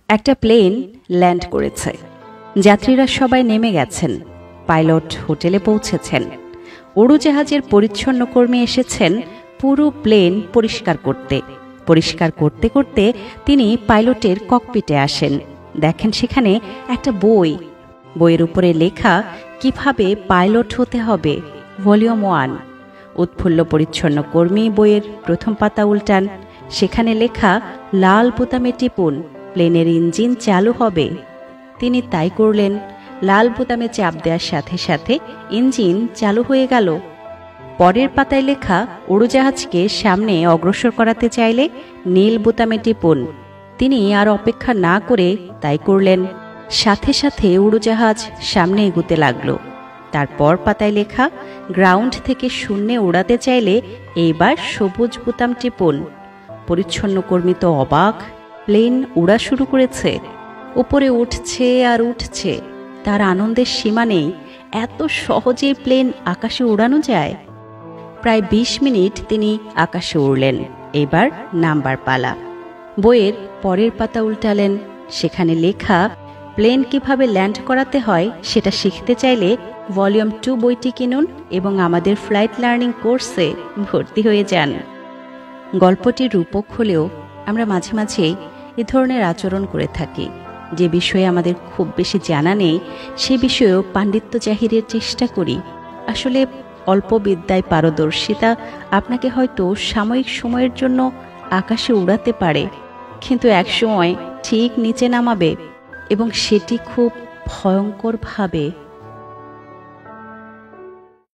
একটা plane land করেছে। যাত্রীরা সবাই নেমে গেছেন। পাইলট হোটেলে পৌঁছেছেন। উড়োজাহাজের পরিচ্ছন্ন কর্মী এসেছেন পুরো প্লেন পরিষ্কার করতে। পরিষ্কার করতে করতে তিনি পাইলটের ককপিটে আসেন। দেখেন সেখানে একটা বই। বইয়ের উপরে লেখা কিভাবে পাইলট হতে হবে, ভলিউম 1। উৎফুল্ল পরিচ্ছন্ন কর্মী বইয়ের প্রথম পাতা উল্টান। সেখানে লেখা লাল বোতামে টিপুন, প্লেনের ইঞ্জিন চালু হবে। তিনি তাই করলেন। লাল বোতামে চাপ দেওয়ার সাথে সাথে ইঞ্জিন চালু হয়ে গেল। পরের পাতায় লেখা উড়োজাহাজকে সামনে অগ্রসর করাতে চাইলে নীল বোতামে টিপুন। তিনি আর অপেক্ষা না করে তাই করলেন। সাথে সাথে উড়োজাহাজ সামনে এগুতে লাগলো। তারপর পাতায় লেখা গ্রাউন্ড থেকে শূন্যে উড়াতে চাইলে এইবার সবুজ বোতাম টিপুন। পরিচ্ছন্ন কর্মী তো অবাক। প্লেন উড়া শুরু করেছে। উপরে উঠছে আর উঠছে। তার আনন্দের সীমা নেই। এত সহজে প্লেন আকাশে উড়ানো যায়। প্রায় ২০ মিনিট তিনি আকাশে উড়লেন। এবার নাম্বার পালা। বইয়ের পরের পাতা উল্টালেন। সেখানে লেখা প্লেন কিভাবে ল্যান্ড করাতে হয় সেটা শিখতে চাইলে ভলিউম 2 বইটি কিনুন এবং আমাদের ফ্লাইট লার্নিং কোর্সে ভর্তি হয়ে যান। গল্পটির রূপক হলেও আমরা মাঝে মাঝে এ ধরনের আচরণ করে থাকি। যে বিষয়ে আমাদের খুব বেশি জানা নেই সে বিষয়েও পাণ্ডিত্য জাহিরের চেষ্টা করি। আসলে অল্প বিদ্যায় পারদর্শিতা আপনাকে হয়তো সাময়িক সময়ের জন্য আকাশে উড়াতে পারে, কিন্তু একসময় ঠিক নিচে নামাবে, এবং সেটি খুব ভয়ঙ্করভাবে।